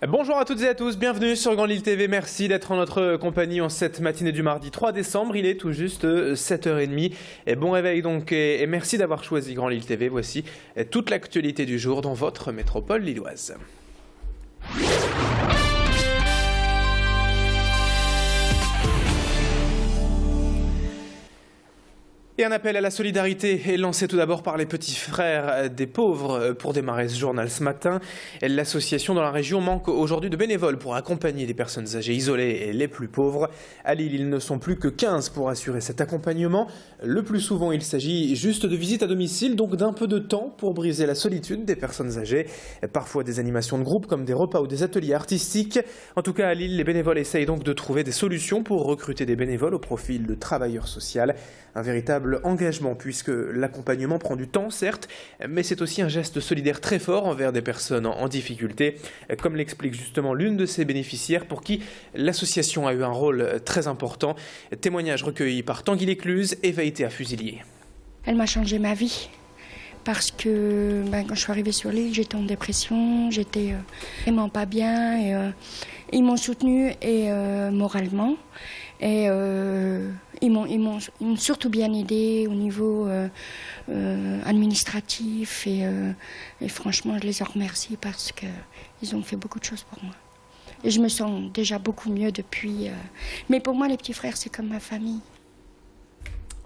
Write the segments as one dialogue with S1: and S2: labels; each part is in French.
S1: Bonjour à toutes et à tous, bienvenue sur Grand Lille TV, merci d'être en notre compagnie en cette matinée du mardi 3 décembre, il est tout juste 7h30. Et bon réveil donc et merci d'avoir choisi Grand Lille TV, voici toute l'actualité du jour dans votre métropole lilloise. Et un appel à la solidarité est lancé tout d'abord par les petits frères des pauvres pour démarrer ce journal ce matin. L'association dans la région manque aujourd'hui de bénévoles pour accompagner les personnes âgées isolées et les plus pauvres. À Lille, ils ne sont plus que 15 pour assurer cet accompagnement. Le plus souvent, il s'agit juste de visites à domicile, donc d'un peu de temps pour briser la solitude des personnes âgées. Parfois des animations de groupe comme des repas ou des ateliers artistiques. En tout cas, à Lille, les bénévoles essayent donc de trouver des solutions pour recruter des bénévoles au profil de travailleurs sociaux. Un véritable engagement puisque l'accompagnement prend du temps certes, mais c'est aussi un geste solidaire très fort envers des personnes en difficulté, comme l'explique justement l'une de ses bénéficiaires pour qui l'association a eu un rôle très important. Témoignage recueilli par Tanguy Lécluse et Vaïté à Fusilier.
S2: Elle m'a changé ma vie parce que quand je suis arrivée sur l'île, j'étais en dépression, j'étais vraiment pas bien et ils m'ont soutenue et moralement. Et ils m'ont surtout bien aidé au niveau administratif et franchement je les en remercie parce qu'ils ont fait beaucoup de choses pour moi. Et je me sens déjà beaucoup mieux depuis. Mais pour moi les petits frères c'est comme ma famille.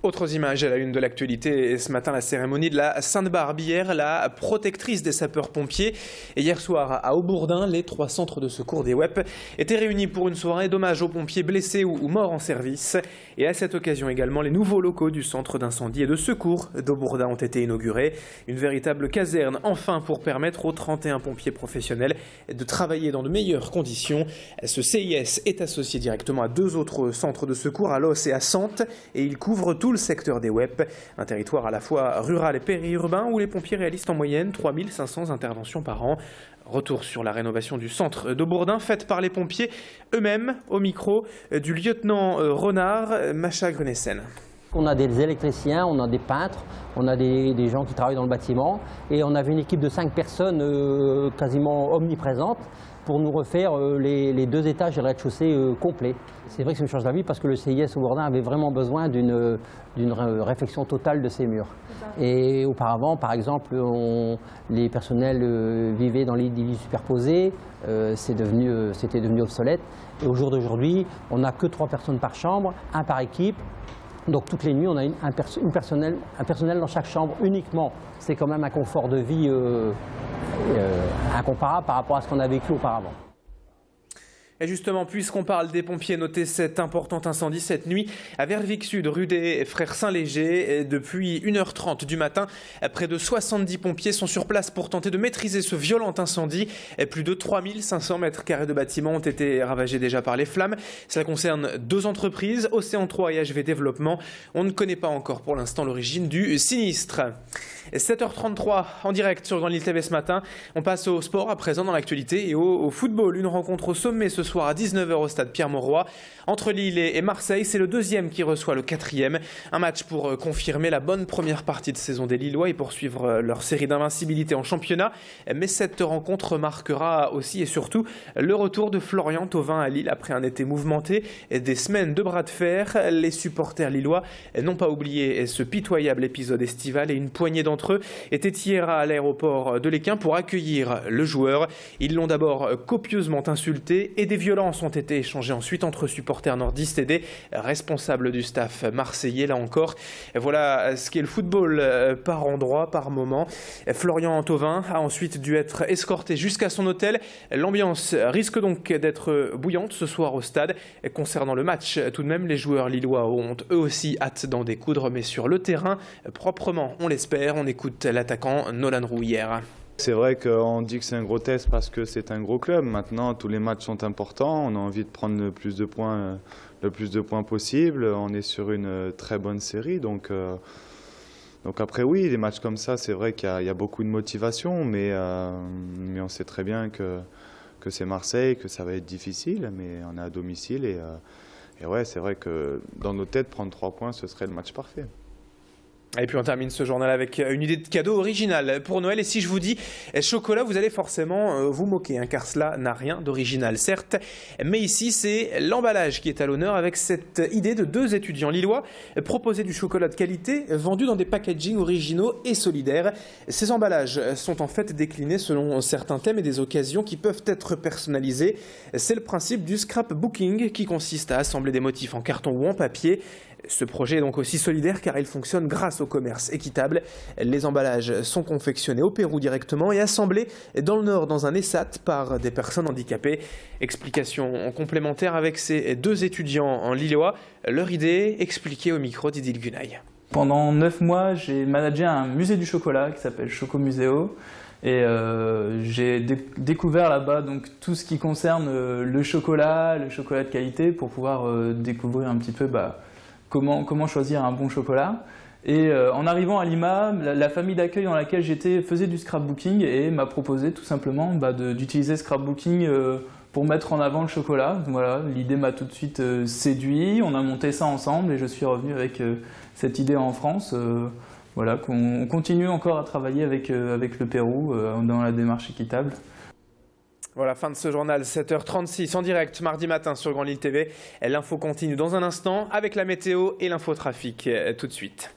S1: Autres images à la une de l'actualité, ce matin la cérémonie de la Sainte-Barbe. Hier, la protectrice des sapeurs-pompiers. Et hier soir à Aubourdin, les 3 centres de secours des WEP étaient réunis pour une soirée d'hommage aux pompiers blessés ou morts en service. Et à cette occasion également, les nouveaux locaux du centre d'incendie et de secours d'Aubourdin ont été inaugurés. Une véritable caserne enfin pour permettre aux 31 pompiers professionnels de travailler dans de meilleures conditions. Ce CIS est associé directement à 2 autres centres de secours, à Los et à Sante, et il couvre tout le secteur des WEP, un territoire à la fois rural et périurbain où les pompiers réalisent en moyenne 3500 interventions par an. Retour sur la rénovation du centre d'Aubourdin faite par les pompiers eux-mêmes au micro du lieutenant Renard, Macha Grenessen.
S3: On a des électriciens, on a des peintres, on a des gens qui travaillent dans le bâtiment et on avait une équipe de 5 personnes quasiment omniprésentes pour nous refaire les 2 étages et le rez-de-chaussée complets. C'est vrai que ça me change la vie parce que le CIS Aubourdin avait vraiment besoin d'une réfection totale de ses murs. Et auparavant, par exemple, les personnels vivaient dans les lits superposés, c'était devenu obsolète. Et au jour d'aujourd'hui, on n'a que 3 personnes par chambre, 1 par équipe. Donc toutes les nuits, on a un personnel dans chaque chambre uniquement. C'est quand même un confort de vie incomparable par rapport à ce qu'on a vécu auparavant.
S1: Et justement, puisqu'on parle des pompiers, notez cet important incendie cette nuit à Vervic Sud, rue des Frères Saint-Léger. Depuis 1h30 du matin, près de 70 pompiers sont sur place pour tenter de maîtriser ce violent incendie. Plus de 3500 mètres carrés de bâtiments ont été ravagés déjà par les flammes. Cela concerne 2 entreprises, Océan 3 et HV Développement. On ne connaît pas encore pour l'instant l'origine du sinistre. 7h33 en direct sur Grand Lille TV ce matin. On passe au sport à présent dans l'actualité et au football. Une rencontre au sommet ce soir à 19h au stade Pierre-Mauroy. Entre Lille et Marseille, c'est le 2e qui reçoit le 4e. Un match pour confirmer la bonne première partie de saison des Lillois et poursuivre leur série d'invincibilité en championnat. Mais cette rencontre marquera aussi et surtout le retour de Florian Thauvin à Lille après un été mouvementé et des semaines de bras de fer. Les supporters lillois n'ont pas oublié ce pitoyable épisode estival et une poignée d'entre eux étaient hier à l'aéroport de l'Équin pour accueillir le joueur. Ils l'ont d'abord copieusement insulté et des violences ont été échangées ensuite entre supporters nordistes et des responsables du staff marseillais. Là encore, voilà ce qu'est le football par endroit, par moment. Florian Thauvin a ensuite dû être escorté jusqu'à son hôtel. L'ambiance risque donc d'être bouillante ce soir au stade. Concernant le match, tout de même, les joueurs lillois ont eux aussi hâte d'en découdre, mais sur le terrain, proprement, on l'espère. On écoute l'attaquant Nolan Roux hier.
S4: C'est vrai qu'on dit que c'est un gros test parce que c'est un gros club. Maintenant, tous les matchs sont importants. On a envie de prendre le plus de points possible. On est sur une très bonne série. Donc après, oui, des matchs comme ça, c'est vrai qu'il y a beaucoup de motivation. Mais on sait très bien que c'est Marseille, que ça va être difficile. Mais on est à domicile. Et ouais, c'est vrai que dans nos têtes, prendre 3 points, ce serait le match parfait.
S1: Et puis on termine ce journal avec une idée de cadeau original pour Noël. Et si je vous dis chocolat, vous allez forcément vous moquer, hein, car cela n'a rien d'original, certes. Mais ici, c'est l'emballage qui est à l'honneur avec cette idée de 2 étudiants lillois proposer du chocolat de qualité vendu dans des packagings originaux et solidaires. Ces emballages sont en fait déclinés selon certains thèmes et des occasions qui peuvent être personnalisés. C'est le principe du scrapbooking qui consiste à assembler des motifs en carton ou en papier. Ce projet est donc aussi solidaire car il fonctionne grâce au commerce équitable. Les emballages sont confectionnés au Pérou directement et assemblés dans le Nord dans un ESAT par des personnes handicapées. Explication complémentaire avec ces 2 étudiants en lillois. Leur idée expliquée au micro d'Idil Gunaï.
S5: Pendant 9 mois, j'ai managé un musée du chocolat qui s'appelle Choco Museo. Et j'ai découvert là-bas donc tout ce qui concerne le chocolat de qualité pour pouvoir découvrir un petit peu comment choisir un bon chocolat. Et en arrivant à Lima, la famille d'accueil dans laquelle j'étais faisait du scrapbooking et m'a proposé tout simplement d'utiliser scrapbooking pour mettre en avant le chocolat. Donc voilà, l'idée m'a tout de suite séduit, on a monté ça ensemble et je suis revenu avec cette idée en France. Voilà, qu'on continue encore à travailler avec le Pérou dans la démarche équitable.
S1: Voilà, fin de ce journal, 7h36 en direct, mardi matin sur Grand Lille TV. L'info continue dans un instant avec la météo et l'infotrafic tout de suite.